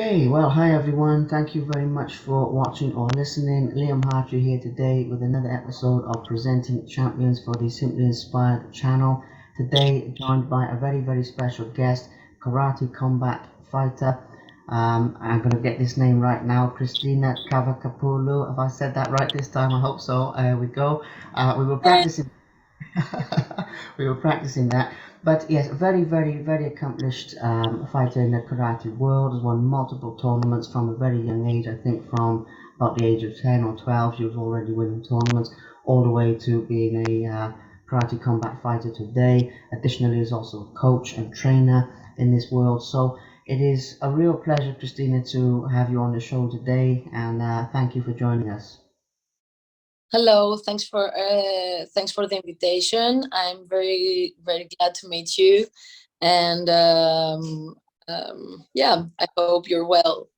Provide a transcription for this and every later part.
Okay, well, hi everyone. Thank you very much for watching or listening. Liam Hartree here today with another episode of Presenting Champions for the Simply Inspired channel. Today, joined by a very special guest, karate combat fighter. I'm going to get this name right now, Christina Kavakapulu. Have I said that right this time? I hope so. There we go. We were practicing we were practicing that. But yes, very accomplished fighter in the karate world. Has won multiple tournaments from a very young age. I think from about the age of 10 or 12, she was already winning tournaments, all the way to being a karate combat fighter today. Additionally, is also a coach and trainer in this world. So it is a real pleasure, Christina, to have you on the show today, and thank you for joining us. Hello, thanks for the invitation. I'm very glad to meet you, and yeah, I hope you're well.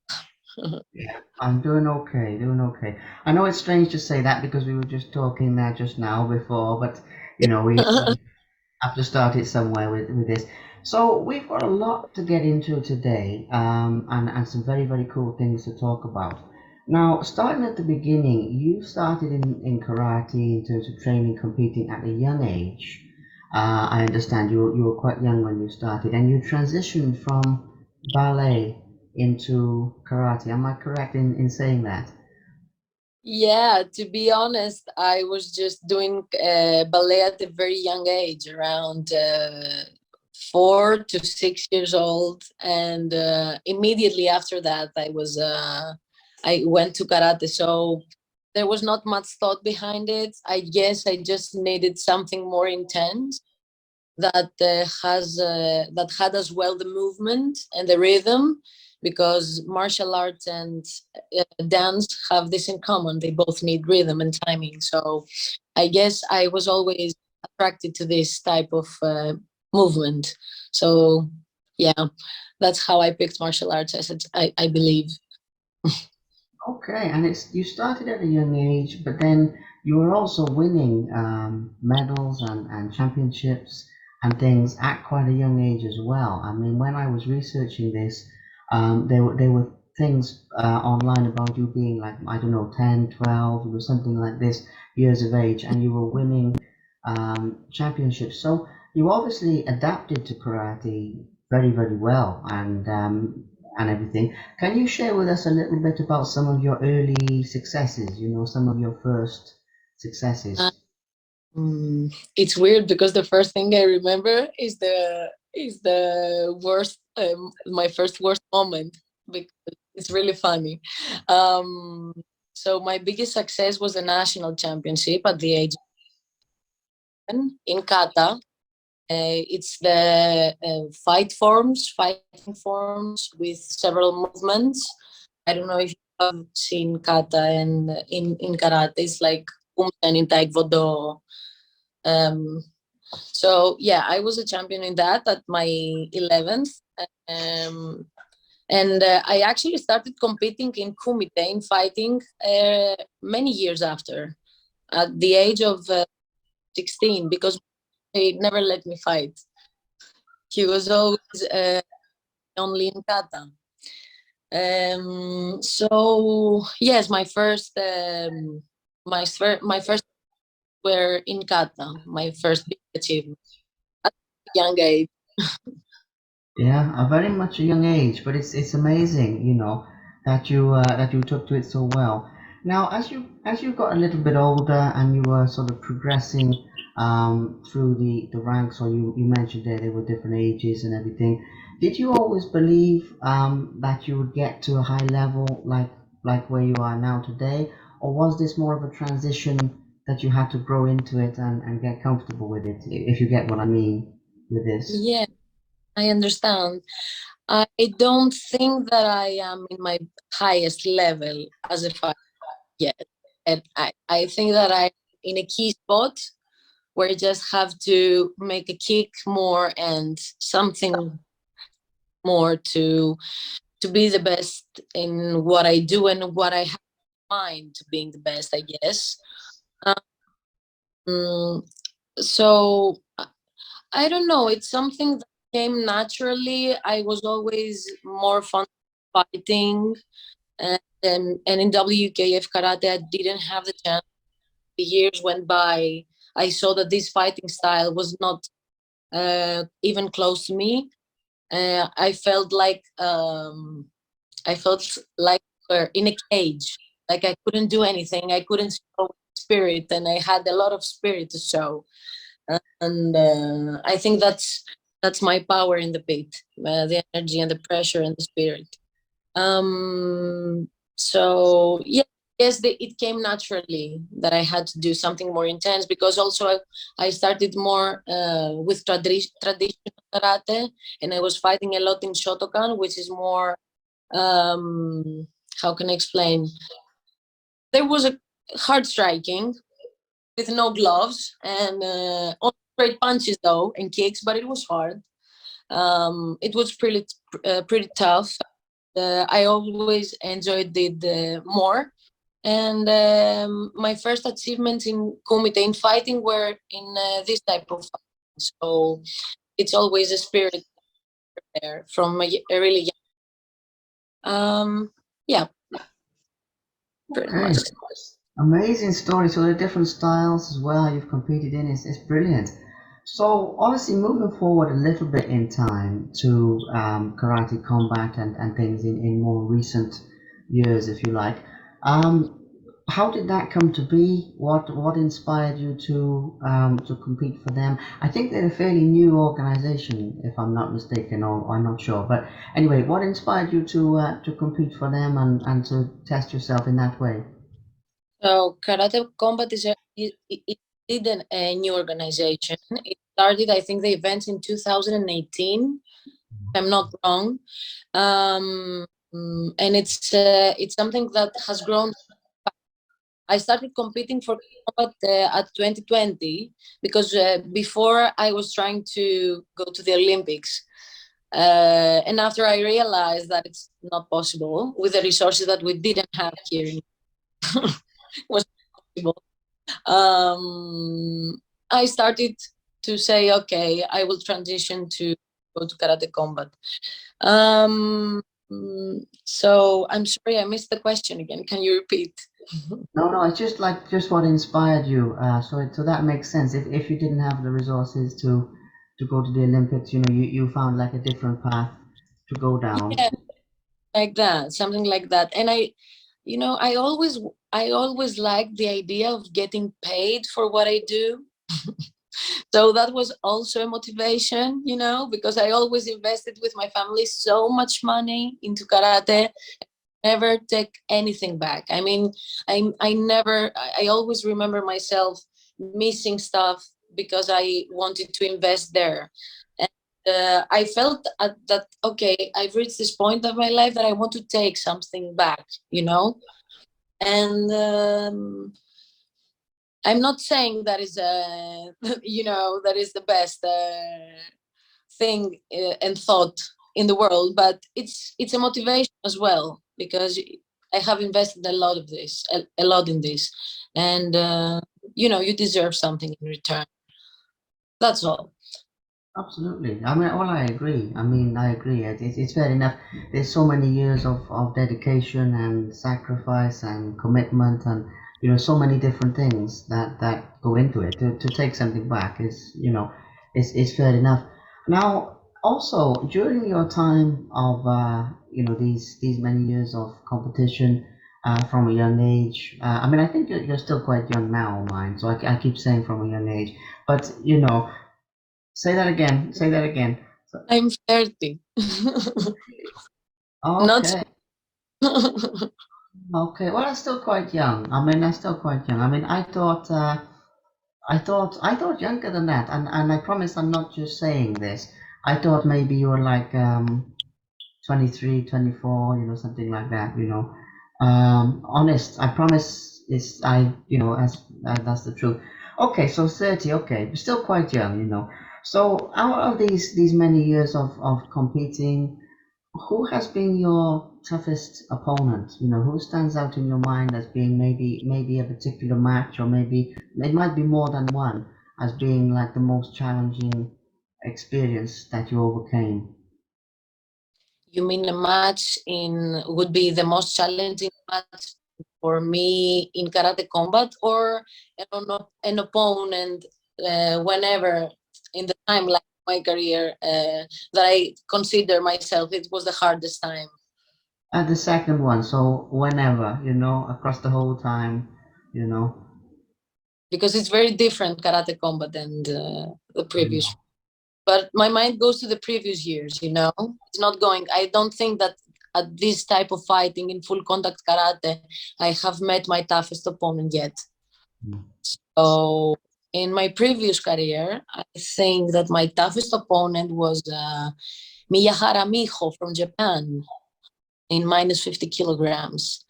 Yeah, I'm doing okay, doing okay. I know it's strange to say that because we were just talking there just now before, but we have to start it somewhere with this. So we've got a lot to get into today, and some very cool things to talk about. Now, starting at the beginning, you started in karate in terms of training, competing at a young age. I understand you were quite young when you started, and you transitioned from ballet into karate. Am I correct in saying that? Yeah, to be honest, I was just doing ballet at a very young age, around 4 to 6 years old, and immediately after that, I went to karate. So there was not much thought behind it. I guess I just needed something more intense that had as well the movement and the rhythm, because martial arts and dance have this in common. They both need rhythm and timing. So I guess I was always attracted to this type of movement. So yeah, that's how I picked martial arts. I believe. Okay, and it's you started at a young age, but then you were also winning medals and championships and things at quite a young age as well. I mean, when I was researching this, there were things online about you being like, I don't know, 10, 12, it was something like this years of age, and you were winning championships. So you obviously adapted to karate very well, and everything. Can you share with us a little bit about some of your early successes? Some of your first successes. It's weird because the first thing I remember is the worst, my first worst moment, because it's really funny. Um, so my biggest success was the national championship at the age of 10 in kata. It's the fighting forms with several movements. I don't know if you have seen kata, and in karate it's like and in taekwondo. Um, So yeah, I was a champion in that at my 11th. Um, and I actually started competing in kumite, in fighting, many years after, at the age of 16, because he never let me fight. He was always only in kata. So yes, my first were in kata, my first big achievement at a young age. Yeah, a very much a young age, but it's amazing, that you took to it so well. Now, as you got a little bit older and you were sort of progressing through the ranks, or you mentioned there were different ages and everything. Did you always believe that you would get to a high level like where you are now today, or was this more of a transition that you had to grow into it and get comfortable with it, if you get what I mean with this? Yeah, I understand. I don't think that I am in my highest level as a fighter yet. And I think that I'm in a key spot where I just have to make a kick more and something more to be the best in what I do and what I have in mind to being the best, I guess. Um, so I don't know. It's something that came naturally. I was always more fun fighting, and in WKF karate, I didn't have the chance. The years went by. I saw that this fighting style was not even close to me. I felt like in a cage. Like I couldn't do anything. I couldn't show spirit, and I had a lot of spirit to show. And I think that's my power in the pit, the energy and the pressure and the spirit. Um, so yeah, yes, it came naturally that I had to do something more intense, because also I started more with traditional karate, and I was fighting a lot in Shotokan, which is more, how can I explain? There was a hard striking with no gloves and only straight punches though and kicks, but it was hard. It was pretty tough. I always enjoyed it more. And my first achievements in kumite in fighting were in this type of fighting. So it's always a spirit there from a really young. Yeah, pretty Okay. much. Amazing story. So the different styles as well you've competed in is brilliant. So obviously moving forward a little bit in time to karate combat and things in more recent years, if you like. Um, how did that come to be? What inspired you to compete for them? I think they're a fairly new organization, if I'm not mistaken, or I'm not sure. But anyway, what inspired you to compete for them and to test yourself in that way? So Karate Combat it did a new organization. It started, I think, the events in 2018. If I'm not wrong, and it's something that has grown. I started competing for combat at 2020, because before I was trying to go to the Olympics. And after I realized that it's not possible with the resources that we didn't have here, was possible. I started to say, okay, I will transition to go to karate combat. Um, so I'm sorry, I missed the question again. Can you repeat? No, no, it's just like just what inspired you. So that makes sense. If you didn't have the resources to go to the Olympics, you found like a different path to go down. Yeah, like that, something like that. And I always liked the idea of getting paid for what I do. So that was also a motivation, because I always invested with my family so much money into karate, never take anything back. I mean, I always remember myself missing stuff because I wanted to invest there. And I felt that, okay, I've reached this point of my life that I want to take something back, and I'm not saying that is that is the best thing and thought in the world, but it's a motivation as well, because I have invested a lot in this, and you deserve something in return. That's all. Absolutely. I mean, well, I agree. I mean, I agree. It's fair enough. There's so many years of dedication and sacrifice and commitment and, so many different things that go into it. To take something back is fair enough. Now, also, during your time of, these many years of competition, from a young age, I mean, I think you're still quite young now, mine. So I keep saying from a young age, but, say that again. Say that again. So, I'm 30. Not. okay. Okay. Well, I'm still quite young. I mean, I'm still quite young. I mean, I thought younger than that. And I promise I'm not just saying this. I thought maybe you were like 23, 24, something like that. Honest. I promise as that's the truth. Okay, so 30. Okay, still quite young. So out of these many years of competing, who has been your toughest opponent? Who stands out in your mind as being maybe a particular match, or maybe it might be more than one, as being like the most challenging experience that you overcame? You mean a match in would be the most challenging match for me in karate combat, or an opponent whenever in the time like my career that I consider myself it was the hardest time? And the second one, so whenever, across the whole time, you know. Because it's very different karate combat than the previous. Yeah. But my mind goes to the previous years. It's not going. I don't think that at this type of fighting in full contact karate, I have met my toughest opponent yet. Mm. So in my previous career, I think that my toughest opponent was Miyahara Miho from Japan in minus 50 kilograms.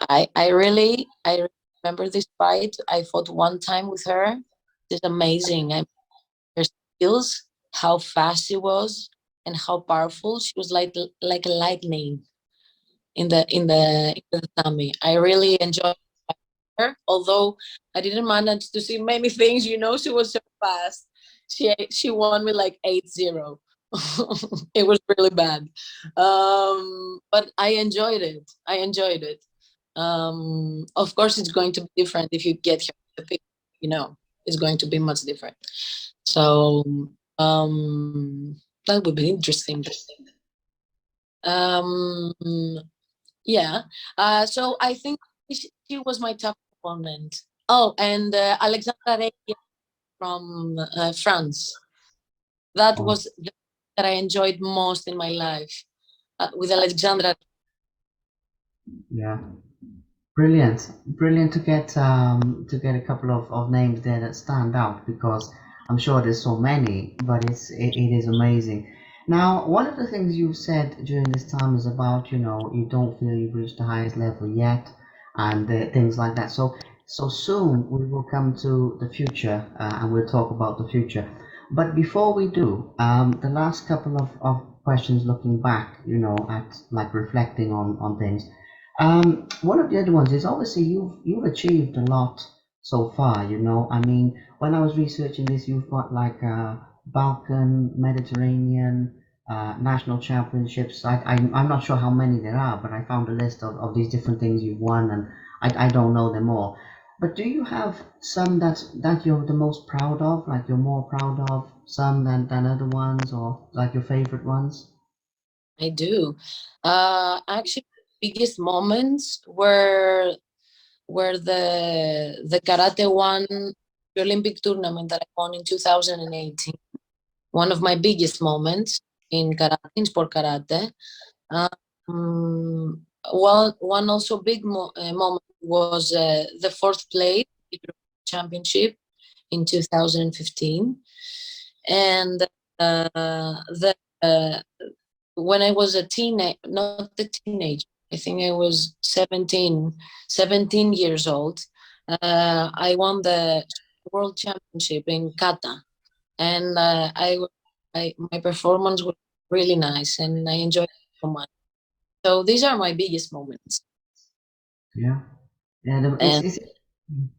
I remember this fight. I fought one time with her. It's amazing. Her skills, how fast she was, and how powerful she was, like a lightning in the tummy. I really enjoyed her, although I didn't manage to see many things. She was so fast. She won me like 8-0. It was really bad, but I enjoyed it. Of course, it's going to be different if you get here. It's going to be much different. So that would be interesting. Um, yeah. So I think she was my top opponent. Oh, and Alexandra Rey from France. That Oh, was that I enjoyed most in my life with Alexandra. yeah. Brilliant, brilliant to get a couple of names there that stand out because I'm sure there's so many, but it is amazing. Now, one of the things you've said during this time is about you don't feel you've reached the highest level yet, and things like that. So soon we will come to the future, and we'll talk about the future. But before we do, the last couple of questions looking back, at like reflecting on things. One of the other ones is obviously you've achieved a lot so far. I mean, when I was researching this, you've got like Balkan, Mediterranean, national championships. I'm not sure how many there are, but I found a list of these different things you've won, and I don't know them all. But do you have some that you're the most proud of, like you're more proud of some than other ones, or like your favorite ones? I do. Actually, biggest moments were the karate one, the Olympic tournament that I won in 2018. One of my biggest moments in karate, in sport karate. One also big moment was the fourth place championship in 2015, and the when I was a teenage, not a teenager, I think I was 17 years old. I won the world championship in kata, and my performance was really nice, and I enjoyed it so much. So these are my biggest moments. Yeah. Yeah, And it's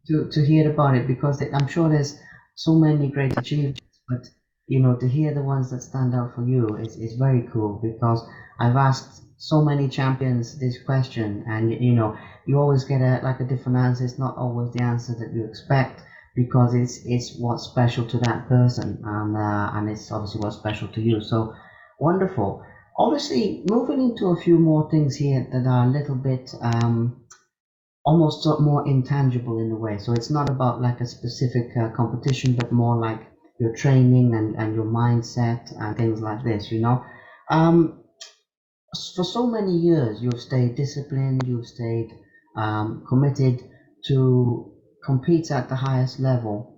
to hear about it because I'm sure there's so many great achievements, but to hear the ones that stand out for you is very cool because I've asked so many champions this question, and you always get a different answer. It's not always the answer that you expect because it's what's special to that person, and it's obviously what's special to you. So wonderful. Obviously, moving into a few more things here that are a little bit almost sort of more intangible in a way. So it's not about like a specific competition, but more like your training and your mindset and things like this. Um, for so many years, you've stayed disciplined, you've stayed committed to compete at the highest level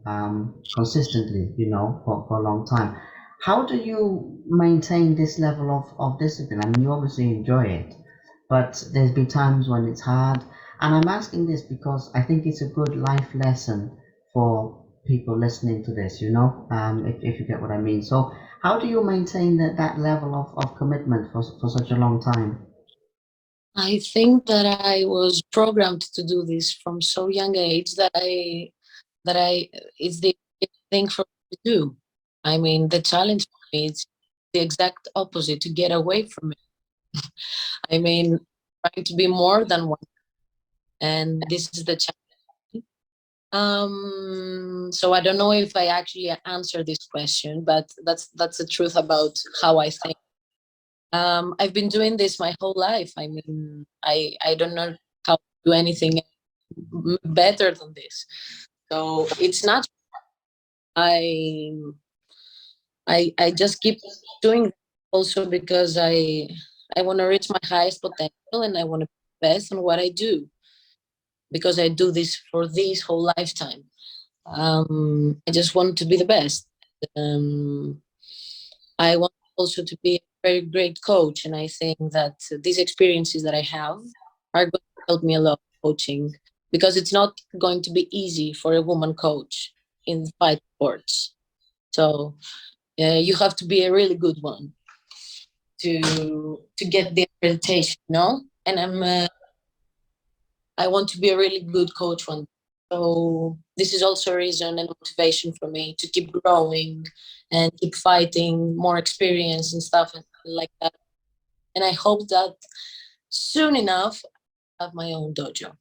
consistently, for a long time. How do you maintain this level of discipline? I mean, you obviously enjoy it, but there's been times when it's hard. And I'm asking this because I think it's a good life lesson for people listening to this, if you get what I mean. So, how do you maintain that level of commitment for such a long time? I think that I was programmed to do this from so young age that I it's the thing for me to do. I mean, the challenge for me is the exact opposite, to get away from it. I mean, trying to be more than one, and this is the challenge. So I don't know if I actually answer this question, but that's the truth about how I think. I've been doing this my whole life. I mean, I don't know how to do anything better than this. So it's not. I I just keep doing that also because I want to reach my highest potential and I want to be best on what I do because I do this for this whole lifetime. I just want to be the best. Um, I want also to be a very great coach, and I think that these experiences that I have are going to help me a lot coaching because it's not going to be easy for a woman coach in fight sports. So you have to be a really good one to get the accreditation, And I want to be a really good coach one. So this is also a reason and motivation for me to keep growing and keep fighting more experience and stuff like that. And I hope that soon enough I have my own dojo.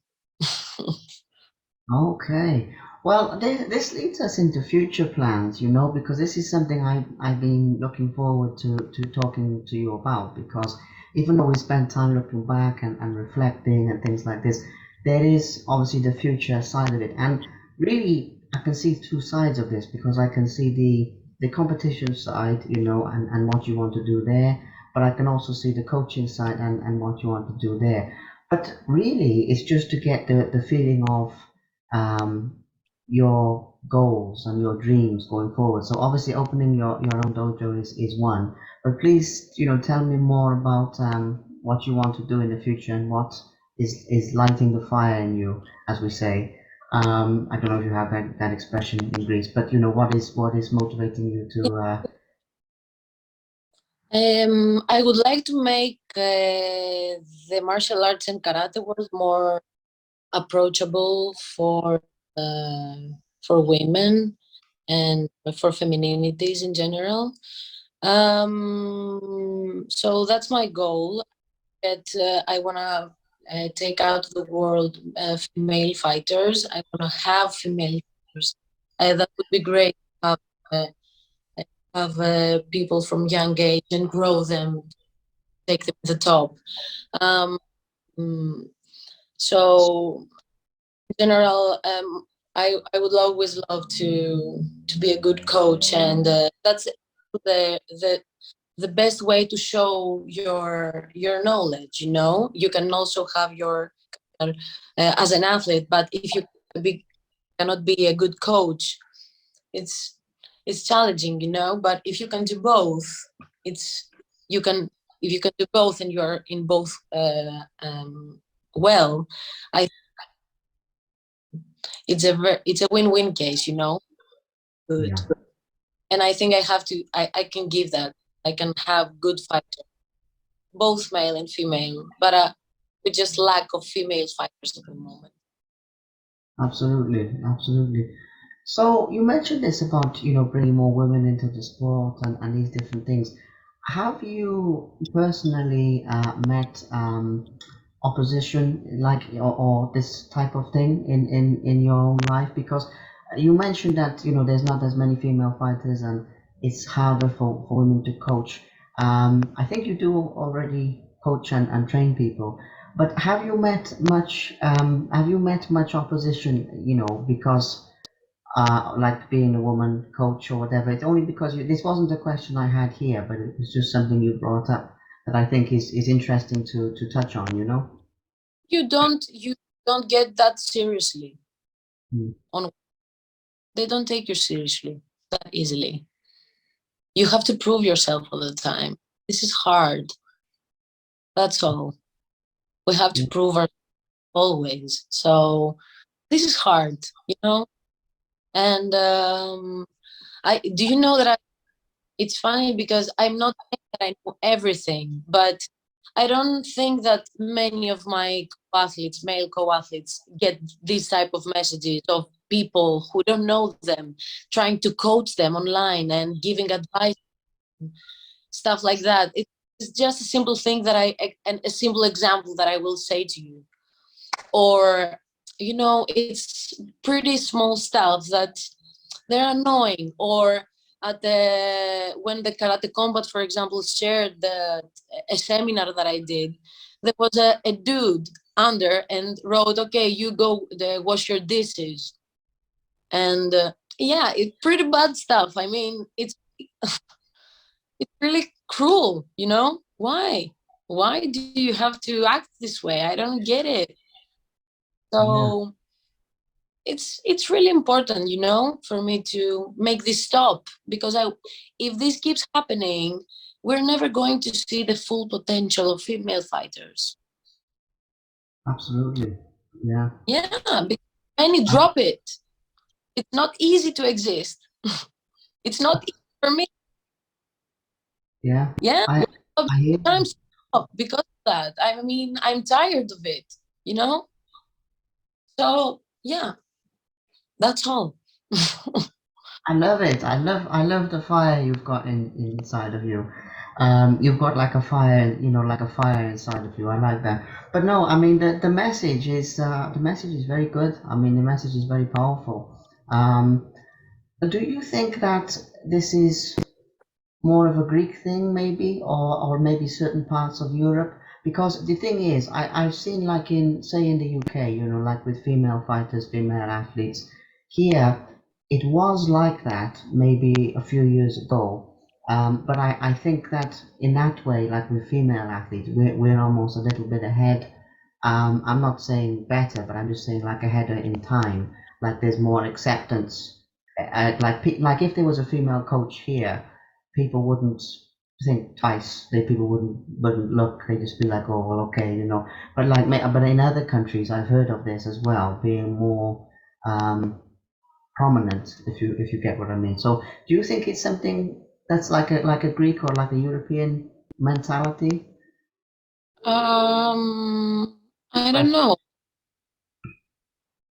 Okay. Well, this leads us into future plans, because this is something I've been looking forward to talking to you about. Because even though we spend time looking back and reflecting and things like this, there is obviously the future side of it. And really, I can see two sides of this because I can see the competition side, and what you want to do there. But I can also see the coaching side and what you want to do there. But really, it's just to get the feeling of um, your goals and your dreams going forward. So obviously opening your own dojo is one, but please, tell me more about what you want to do in the future and what is lighting the fire in you, as we say. I don't know if you have that expression in Greece, but what is motivating you to I would like to make the martial arts and karate world more approachable uh, for women and for femininities in general. So that's my goal. That I want to take out to the world female fighters. I want to have female fighters. That would be great. To uh, have people from young age and grow them, take them to the top. Um, mm, so in general, I would always love to be a good coach, and that's the the best way to show your knowledge. You can also have your as an athlete, but if you cannot be a good coach, it's it's challenging, But if you can do both, it's you can if you can do both and you're in both well, I it's a win-win case, Good. yeah. And I think I can give that. I can have good fighters, both male and female, but with just lack of female fighters at the moment. Absolutely, absolutely. So you mentioned this about, bringing more women into the sport and these different things. Have you personally met opposition like or this type of thing in your own life? Because you mentioned that, there's not as many female fighters and it's harder for women to coach. I think you do already coach and train people. But have you met much opposition, because like being a woman coach or whatever? It's only because this wasn't a question I had here, but it was just something you brought up that I think is interesting to touch on. You don't get that seriously. Mm. On They don't take you seriously that easily. You have to prove yourself all the time. This is hard. That's all. We have to Yeah. prove our always. So this is hard, And I do you know that it's funny because I'm not saying that I know everything, but I don't think that many of my co-athletes, male co-athletes, get these type of messages of people who don't know them, trying to coach them online and giving advice, stuff like that. it's just a simple thing that and a simple example that I will say to you. Or, it's pretty small stuff that they're annoying. Or when the Karate Combat, for example, shared a seminar that I did, there was a dude under and wrote, okay, you go wash your dishes. And yeah, it's pretty bad stuff. I mean, it's really cruel, why do you have to act this way? I don't get it. Yeah, So it's really important, for me to make this stop, because if this keeps happening, we're never going to see the full potential of female fighters. absolutely. Yeah. Yeah, because many drop it. It's not easy to exist. It's not easy for me. Yeah. Yeah, I I hear I'm you. stopped because of that. I mean, I'm tired of it, you know? So yeah, that's all. I love it. I love the fire you've got inside of you. You've got like a fire, like a fire inside of you. I like that. But no, I mean the message is very good. I mean the message is very powerful. Do you think that this is more of a Greek thing, maybe, or maybe certain parts of Europe? Because the thing is, I've seen like in the UK, like with female fighters, female athletes. Here, it was like that maybe a few years ago. But I think that in that way, like with female athletes, we're almost a little bit ahead. I'm not saying better, but I'm just saying like ahead in time. Like there's more acceptance. Like if there was a female coach here, people wouldn't think twice. People wouldn't look. They just be like, oh well, okay. But in other countries, I've heard of this as well, being more um, prominent. If you get what I mean. So, do you think it's something that's like a Greek or like a European mentality? I don't Question. know.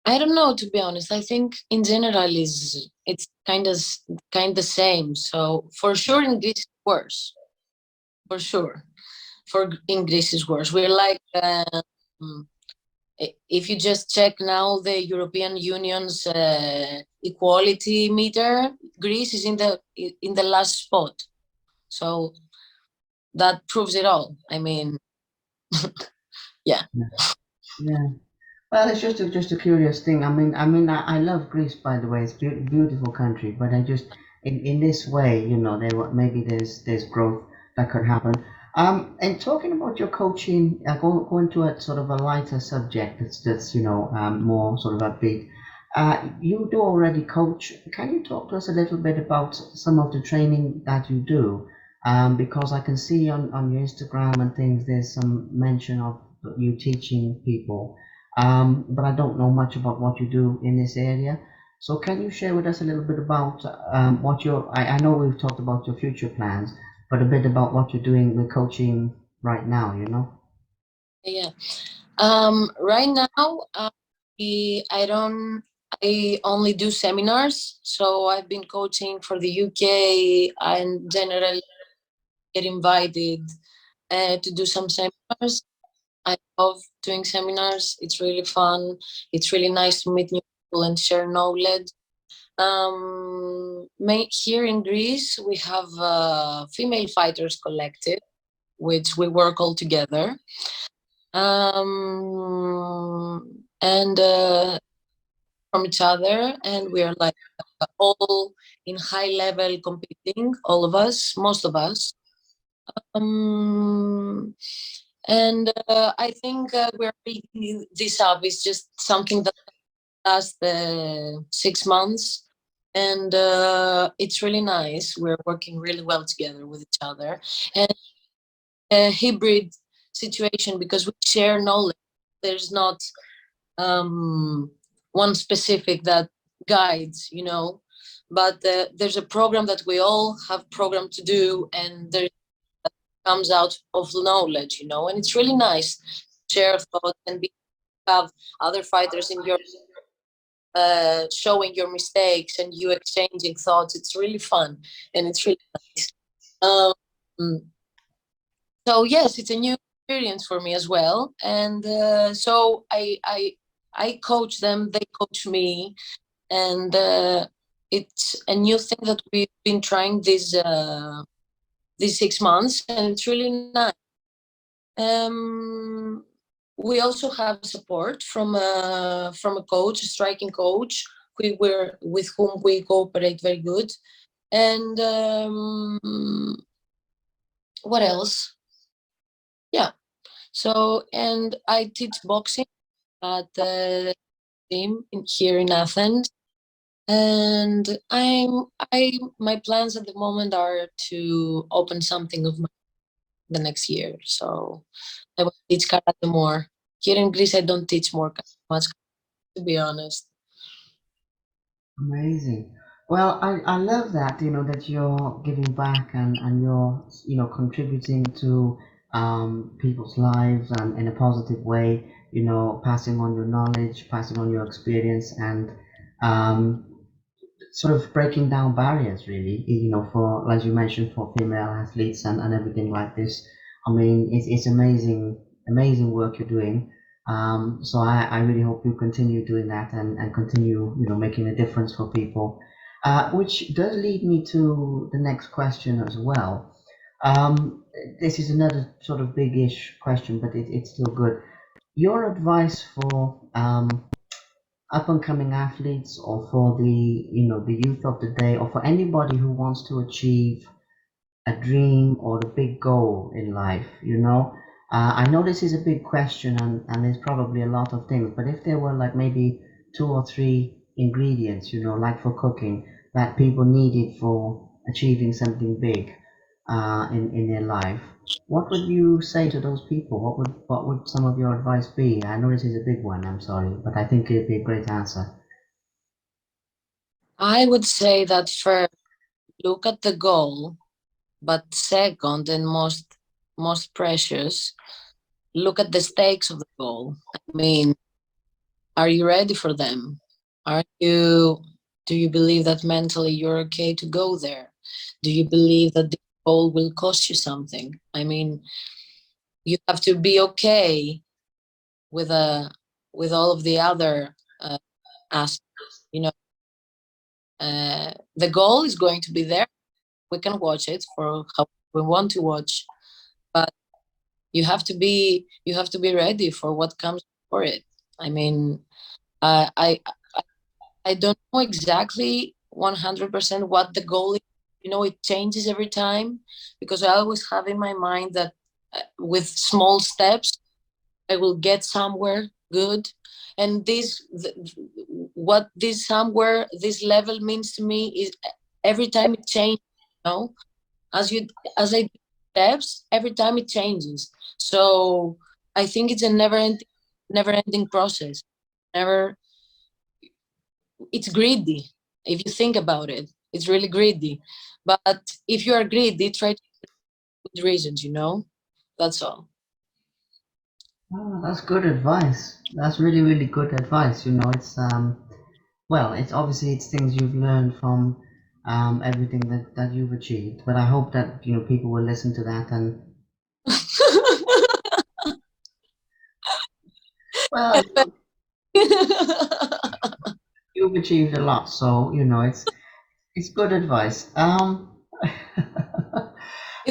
I don't know, to be honest. I think in general is it's kind the same. So for sure in Greece it's worse. For sure. In Greece is worse. We're like if you just check now the European Union's equality meter, Greece is in the last spot. So that proves it all. I mean, yeah. Yeah. Yeah. Well, it's just a curious thing. I love Greece, by the way. It's beautiful country, but I just in this way, maybe there's growth that could happen. And talking about your coaching, going to a sort of a lighter subject that's more sort of upbeat. You do already coach. Can you talk to us a little bit about some of the training that you do? Because I can see on your Instagram and things, there's some mention of you teaching people. But I don't know much about what you do in this area. So can you share with us a little bit about I know we've talked about your future plans, but a bit about what you're doing with coaching right now? Yeah. Right now, I don't. I only do seminars. So I've been coaching for the UK and generally get invited to do some seminars. I love doing seminars. It's really fun. It's really nice to meet new people and share knowledge. Here in Greece, we have a female fighters collective, which we work all together. And from each other, and we are like all in high level competing, all of us, most of us. Um, and I think we're building this up. It's just something that lasts 6 months, and it's really nice. We're working really well together with each other, and a hybrid situation because we share knowledge. There's not um, one specific that guides, but there's a program that we all have program to do, and there comes out of knowledge, and it's really nice to share thoughts and have other fighters in your showing your mistakes and you exchanging thoughts. It's really fun and it's really nice. Um, So yes, it's a new experience for me as well, and so I coach them, they coach me, and it's a new thing that we've been trying these 6 months, and it's really nice. Um, we also have support from a coach, a striking coach, with whom we cooperate very good. And what else? Yeah. So, and I teach boxing at the team here in Athens. And my plans at the moment are to open something of my the next year. So I will teach karate more. Here in Greece, I don't teach more much, to be honest. Amazing. Well, I love that, that you're giving back and you're, contributing to people's lives and in a positive way, passing on your knowledge, passing on your experience and um, sort of breaking down barriers really, for, as you mentioned, for female athletes and everything like this. I mean, it's amazing, amazing work you're doing. So I really hope you continue doing that and continue, making a difference for people. Which does lead me to the next question as well. Um, this is another sort of big-ish question, but it's still good. Your advice for up and coming athletes or for the the youth of the day or for anybody who wants to achieve a dream or a big goal in life, I know this is a big question and there's probably a lot of things, but if there were like maybe two or three ingredients, like for cooking, that people needed for achieving something big in their life, what would you say to those people? What would some of your advice be? I know this is a big one, I'm sorry, but I think it'd be a great answer. I would say that first, look at the goal, but second and most precious, look at the stakes of the goal. I mean, are you ready for them? Are you do you believe that mentally you're okay to go there? Do you believe that the goal will cost you something? I mean, you have to be okay with with all of the other aspects. You know, the goal is going to be there. We can watch it for how we want to watch, but you have to be ready for what comes for it. I mean, I I I don't know exactly 100% what the goal is. It changes every time because I always have in my mind that with small steps I will get somewhere good. And what this somewhere, this level means to me is every time it changes. You know, as you as I do steps, every time it changes. So I think it's a never ending process. Never, it's greedy. If you think about it, it's really greedy. But if you are greedy, try to good reasons. That's all. Oh, that's good advice. That's really, really good advice. It's well, it's obviously it's things you've learned from everything that you've achieved. But I hope that people will listen to that and well, you've achieved a lot, so it's good advice.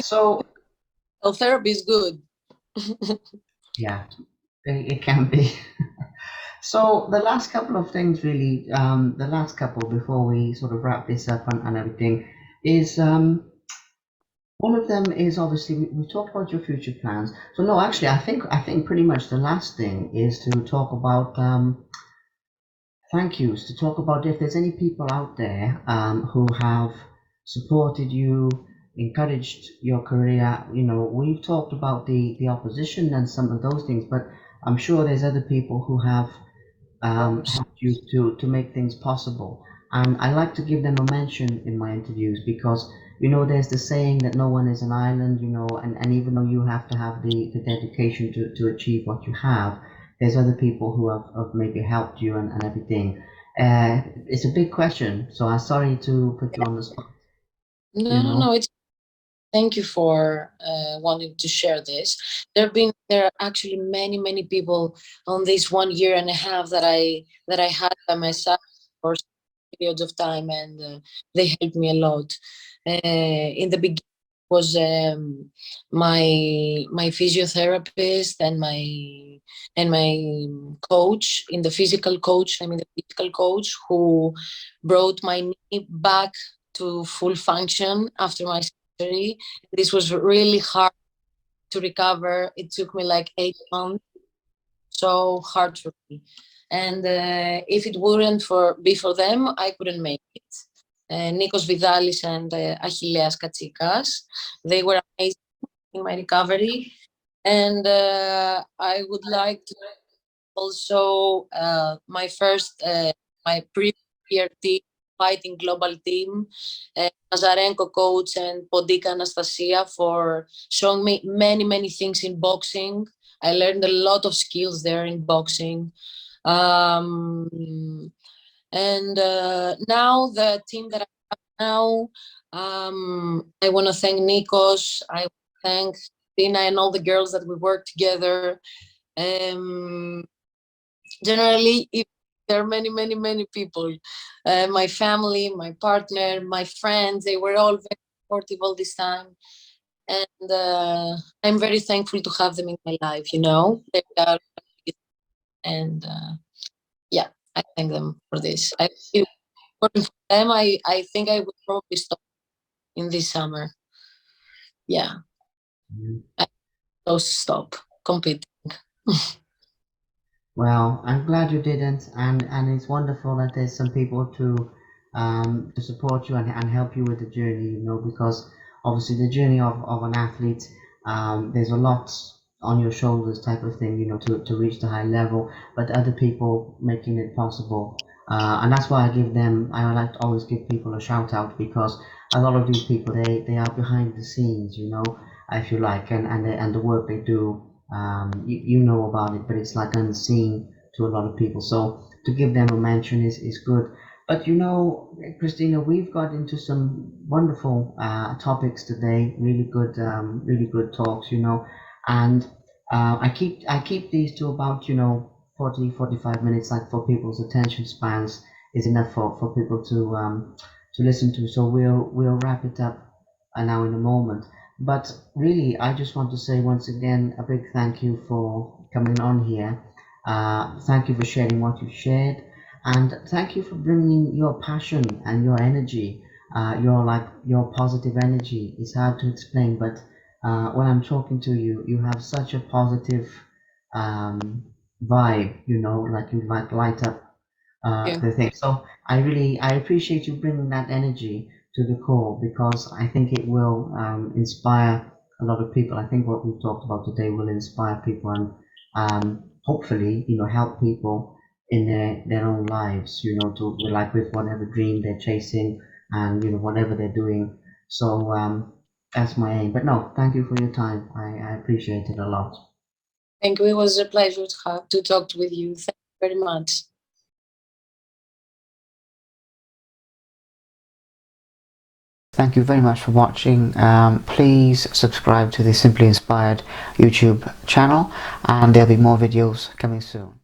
So Well, therapy is good. yeah, it can be. So the last couple of things, really, the last couple before we sort of wrap this up and everything, is one of them is obviously we talked about your future plans. So no, actually, I think pretty much the last thing is to talk about thank yous. To talk about if there's any people out there who have supported you, encouraged your career. We've talked about the opposition and some of those things, but I'm sure there's other people who have helped you to make things possible. And I like to give them a mention in my interviews because there's the saying that no one is an island, and even though you have to have the dedication to achieve what you have, there's other people who have maybe helped you and everything. It's a big question, so I'm sorry to put you on the spot, No, you no, know. no. It's Thank you for wanting to share this. There are actually many people on this 1.5 years that I had by myself for some period of time, and they helped me a lot. In the beginning was my physiotherapist and my coach, in the physical coach. I mean the physical coach who brought my knee back to full function after my surgery. This was really hard to recover. It took me like 8 months, so hard for me. And if it wouldn't be for them, I couldn't make it. Nikos Vidalis and Achilleas Katsikas, they were amazing in my recovery. And I would like to also my previous team, fighting global team, Nazarenko coach and Podika Anastasia, for showing me many things in boxing. I learned a lot of skills there in boxing. Um, and now the team that I have now, I want to thank Nikos. I thank Tina and all the girls that we work together. Um, Generally, if there are many people, my family, my partner, my friends, they were all very supportive all this time, and I'm very thankful to have them in my life. They are, and yeah, I thank them for this. If it wasn't for them, I think I would probably stop in this summer. Yeah, I will stop competing. Well, I'm glad you didn't, and it's wonderful that there's some people to support you and help you with the journey. Because obviously the journey of an athlete, there's a lot on your shoulders, type of thing. To reach the high level, but other people making it possible. And that's why I like to always give people a shout out, because a lot of these people, they are behind the scenes, if you like, and the work they do, you know about it, but it's like unseen to a lot of people. So to give them a mention is good. But Christina, we've got into some wonderful topics today. Really good talks. And I keep these to about 40-45 minutes, like for people's attention spans is enough for people to listen to. So we'll wrap it up now in a moment. But really, I just want to say once again a big thank you for coming on here. Thank you for sharing what you've shared, and thank you for bringing your passion and your energy, your positive energy. It's hard to explain, but when I'm talking to you, you have such a positive um, vibe. Like you like light up Yeah. the thing. So I appreciate you bringing that energy to the call, because I think it will inspire a lot of people. I think what we've talked about today will inspire people, and hopefully help people in their own lives. To like with whatever dream they're chasing, and whatever they're doing. So that's my aim. But no, thank you for your time. I appreciate it a lot. Thank you. It was a pleasure to talk with you. Thank you very much. Thank you very much for watching. Please subscribe to the Simply Inspired YouTube channel, and there'll be more videos coming soon.